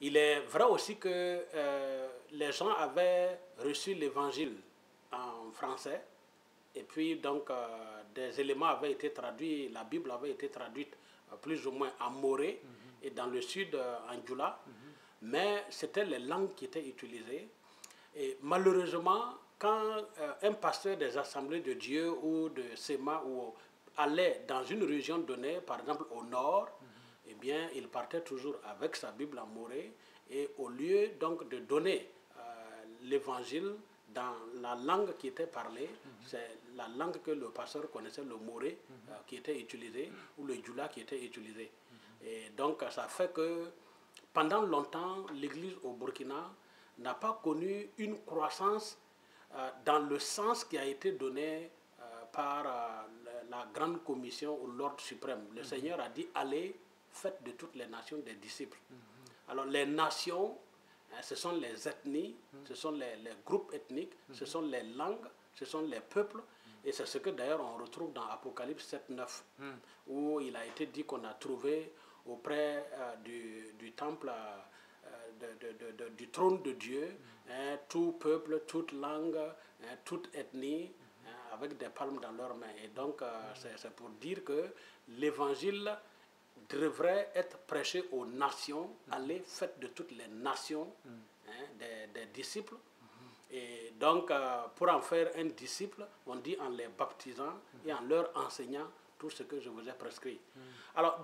Il est vrai aussi que les gens avaient reçu l'évangile en français et puis donc des éléments avaient été traduits, la Bible avait été traduite plus ou moins en moré et dans le sud en djoula, mais c'était les langues qui étaient utilisées. Et malheureusement, quand un pasteur des assemblées de Dieu ou de Sema ou allait dans une région donnée, par exemple au nord, eh bien, il partait toujours avec sa Bible en moré et au lieu donc de donner l'évangile dans la langue qui était parlée, c'est la langue que le pasteur connaissait, le moré, qui était utilisé, ou le djoula qui était utilisé. Et donc, ça fait que pendant longtemps, l'Église au Burkina n'a pas connu une croissance dans le sens qui a été donné par la grande commission ou l'ordre suprême. Le Seigneur a dit, allez, faites de toutes les nations des disciples. Alors les nations, ce sont les ethnies, ce sont les groupes ethniques, ce sont les langues, ce sont les peuples. Et c'est ce que d'ailleurs on retrouve dans Apocalypse 7:9, où il a été dit qu'on a trouvé auprès du temple, du trône de Dieu, tout peuple, toute langue, toute ethnie, avec des palmes dans leurs mains. Et donc c'est pour dire que l'évangile devrait être prêché aux nations, aller faites de toutes les nations des disciples. Et donc, pour en faire un disciple, on dit en les baptisant et en leur enseignant tout ce que je vous ai prescrit. Alors,